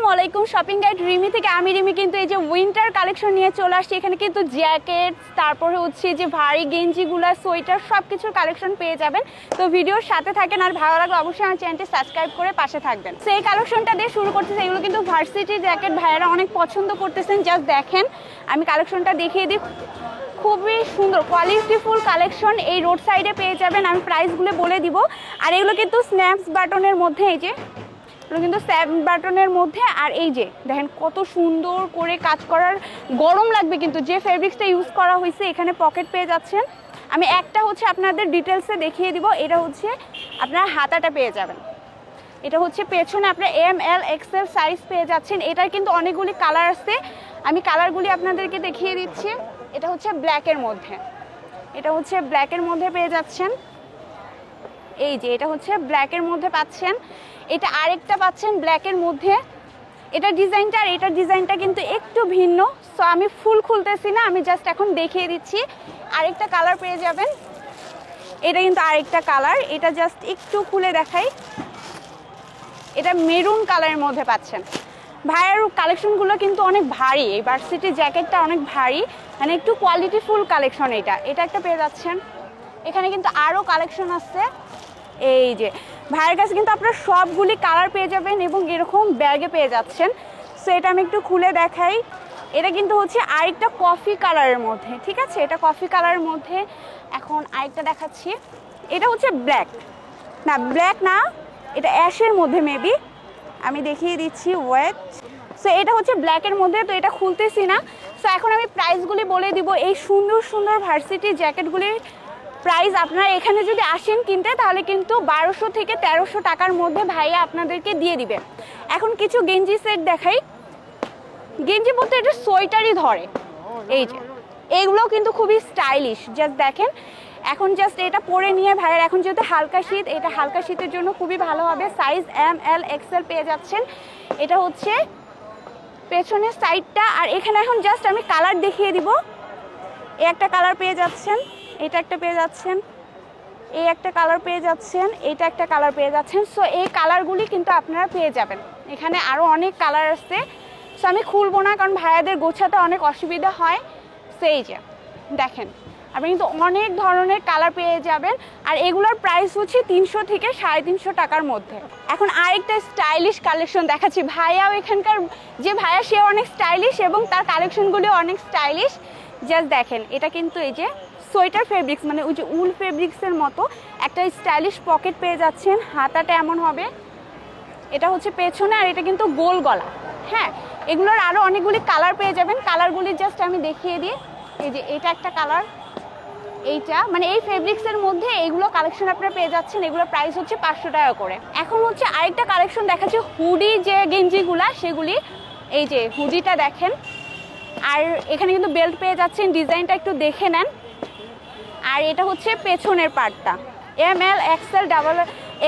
আসসালামু আলাইকুম shopping guide Rimi থেকে আমি রিমি কিন্তু এই যে উইন্টার কালেকশন নিয়ে চলে আসছি। এখানে কিন্তু জ্যাকেট, তারপরে হচ্ছে যে ভারী গেঞ্জিগুলো, সোয়েটার সব কিছুর কালেকশন পেয়ে যাবেন। তো ভিডিওর সাথে থাকেন, আর ভালো লাগলে অবশ্যই আমার চ্যানেলটি সাবস্ক্রাইব করে পাশে থাকবেন। সেই কালেকশনটা দিয়ে শুরু করতেছে। এগুলো কিন্তু ভার্সিটি জ্যাকেট ভাইয়ারা অনেক পছন্দ করতেছেন। জাস্ট দেখেন, আমি কালেকশনটা দেখিয়ে দিই। খুবই সুন্দর কোয়ালিটিফুল কালেকশন এই রোড সাইডে পেয়ে যাবেন। আমি প্রাইসগুলো বলে দিব। আর এগুলো কিন্তু স্ন্যাপস বাটনের মধ্যে, এই যে এগুলো কিন্তু স্ন্যাপ বাটনের মধ্যে। আর এই যে দেখেন কত সুন্দর করে কাজ করার, গরম লাগবে কিন্তু যে ফেব্রিক্সটা ইউজ করা হয়েছে। এখানে পকেট পেয়ে যাচ্ছেন। আমি একটা হচ্ছে আপনাদের ডিটেলসে দেখিয়ে দিব। এটা হচ্ছে আপনার হাতাটা পেয়ে যাবেন। এটা হচ্ছে পেছনে আপনার ML XL সাইজ পেয়ে যাচ্ছেন। এটার কিন্তু অনেকগুলি কালার আছে, আমি কালারগুলি আপনাদেরকে দেখিয়ে দিচ্ছি। এটা হচ্ছে ব্ল্যাকের মধ্যে, এটা হচ্ছে ব্ল্যাকের মধ্যে পেয়ে যাচ্ছেন। এই যে এটা হচ্ছে ব্ল্যাকের মধ্যে পাচ্ছেন। এটা আরেকটা পাচ্ছেন ব্ল্যাকের মধ্যে। এটা ডিজাইনটা আর এটার ডিজাইনটা কিন্তু একটু ভিন্ন। সো আমি ফুল খুলতেছি না, আমি জাস্ট এখন দেখিয়ে দিচ্ছি। আরেকটা কালার পেয়ে যাবেন। এটা কিন্তু আরেকটা কালার, এটা জাস্ট একটু খুলে দেখাই। এটা মেরুন কালারের মধ্যে পাচ্ছেন। ভাইয়ের কালেকশনগুলো কিন্তু অনেক ভারী, এই ভার্সিটি জ্যাকেটটা অনেক ভারী, মানে একটু কোয়ালিটিফুল কালেকশন। এটা একটা পেয়ে যাচ্ছেন। এখানে কিন্তু আরও কালেকশন আছে। এই যে ভাইয়ের কাছে কিন্তু আপনারা সবগুলি কালার পেয়ে যাবেন এবং এরকম ব্যাগে পেয়ে যাচ্ছেন। সো এটা আমি একটু খুলে দেখাই। এটা কিন্তু হচ্ছে আরেকটা কফি কালারের মধ্যে, ঠিক আছে, এটা কফি কালারের মধ্যে। এখন আরেকটা দেখাচ্ছি। এটা হচ্ছে ব্ল্যাক, না ব্ল্যাক না, এটা অ্যাশের মধ্যে মেবি, আমি দেখিয়ে দিচ্ছি ওয়েট। সো এটা হচ্ছে ব্ল্যাকের মধ্যে, তো এটা খুলতেছি না। সো এখন আমি প্রাইসগুলি বলে দিব। এই সুন্দর সুন্দর ভার্সিটি জ্যাকেটগুলির প্রাইস আপনারা এখানে যদি আসেন কিনতে, তাহলে কিন্তু 1200 থেকে 1300 টাকার মধ্যে ভাইয়া আপনাদেরকে দিয়ে দিবে। এখন কিছু গেঞ্জি সেট দেখাই। গেঞ্জি বলতে এটা সোয়েটারই ধরে। এই যে এইগুলোও কিন্তু খুবই স্টাইলিশ, জাস্ট দেখেন। এখন জাস্ট এটা পরে নিয়ে ভাইয়ের, এখন যেহেতু হালকা শীত, এটা হালকা শীতের জন্য খুবই ভালো হবে। সাইজ ML XL পেয়ে যাচ্ছেন। এটা হচ্ছে পেছনের সাইডটা। আর এখানে এখন জাস্ট আমি কালার দেখিয়ে দিব। এই একটা কালার পেয়ে যাচ্ছেন, এটা একটা পেয়ে যাচ্ছেন, এই একটা কালার পেয়ে যাচ্ছেন, এটা একটা কালার পেয়ে যাচ্ছেন। সো এই কালারগুলি কিন্তু আপনারা পেয়ে যাবেন। এখানে আরও অনেক কালার আছে। সো আমি খুলবো না, কারণ ভাইয়াদের গোছাতে অনেক অসুবিধা হয়। সেই যে দেখেন, আপনি কিন্তু অনেক ধরনের কালার পেয়ে যাবেন। আর এগুলোর প্রাইস হচ্ছে 300 থেকে 350 টাকার মধ্যে। এখন আরেকটা স্টাইলিশ কালেকশন দেখাচ্ছি। ভাইয়াও এখানকার যে ভাইয়া, সে অনেক স্টাইলিশ এবং তার কালেকশনগুলিও অনেক স্টাইলিশ। জাস্ট দেখেন, এটা কিন্তু এই যে সোয়েটার ফেব্রিক্স, মানে ওই যে উল ফেব্রিক্সের মতো একটা স্টাইলিশ পকেট পেয়ে যাচ্ছেন। হাতাটা এমন হবে, এটা হচ্ছে পেছনে, আর এটা কিন্তু গোল গলা। হ্যাঁ, এগুলোর আরও অনেকগুলি কালার পেয়ে যাবেন। কালারগুলি জাস্ট আমি দেখিয়ে দিই। এই যে এটা একটা কালার, এইটা মানে এই ফেব্রিক্সের মধ্যে এইগুলো কালেকশন আপনারা পেয়ে যাচ্ছেন। এগুলোর প্রাইস হচ্ছে 500 টাকা করে। এখন হচ্ছে আরেকটা কালেকশন দেখাচ্ছি, হুডি যে গেঞ্জিগুলা সেগুলি। এই যে হুডিটা দেখেন, আর এখানে কিন্তু বেল্ট পেয়ে যাচ্ছেন। ডিজাইনটা একটু দেখে নেন। আর এটা হচ্ছে পেছনের পার্টটা, ML XL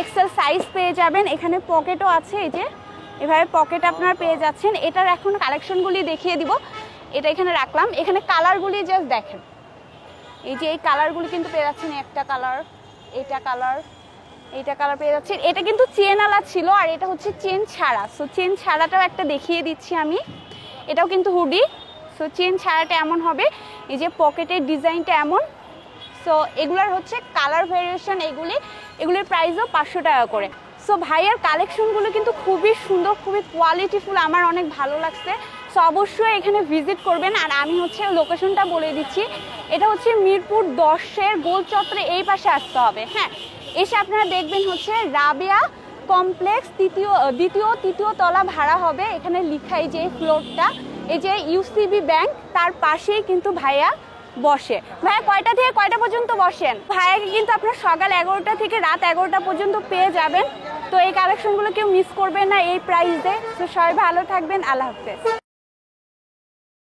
XL সাইজ পেয়ে যাবেন। এখানে পকেটও আছে, এই যে এভাবে পকেট আপনারা পেয়ে যাচ্ছেন। এটার এখন কালেকশনগুলি দেখিয়ে দিব। এটা এখানে রাখলাম। এখানে কালারগুলি জাস্ট দেখেন। এই যে এই কালারগুলি কিন্তু পেয়ে যাচ্ছেন। একটা কালার, এটা কালার, এইটা কালার পেয়ে যাচ্ছেন। এটা কিন্তু চেন আলা ছিল, আর এটা হচ্ছে চেন ছাড়া। সো চেন ছাড়াটাও একটা দেখিয়ে দিচ্ছি আমি। এটাও কিন্তু হুডি। সো চেন ছাড়াটা এমন হবে, এই যে পকেটের ডিজাইনটা এমন। সো এগুলার হচ্ছে কালার ভেরিয়েশন। এগুলির প্রাইসও 500 টাকা করে। সো ভাইয়ার কালেকশনগুলো কিন্তু খুবই সুন্দর, খুবই কোয়ালিটিফুল, আমার অনেক ভালো লাগছে। সো অবশ্যই এখানে ভিজিট করবেন। আর আমি হচ্ছে লোকেশনটা বলে দিচ্ছি। এটা হচ্ছে মিরপুর 10-এর গোল চত্বরে এই পাশে আসতে হবে। হ্যাঁ, এসে আপনারা দেখবেন হচ্ছে রাবেয়া কমপ্লেক্স দ্বিতীয় তৃতীয় তলা ভাড়া হবে। এখানে লেখা, এই যে ফ্লোরটা, এই যে UCB ব্যাংক, তার পাশেই কিন্তু ভাইয়া বসে। ভাইয়া কয়টা থেকে কয়টা পর্যন্ত বসেন? ভাইয়াকে কিন্তু আপনার সকাল 11টা থেকে রাত 11টা পর্যন্ত পেয়ে যাবেন। তো এই কালেকশনগুলো কেউ মিস করবেন না এই প্রাইসে। তো সবাই ভালো থাকবেন, আল্লাহ হাফেজ।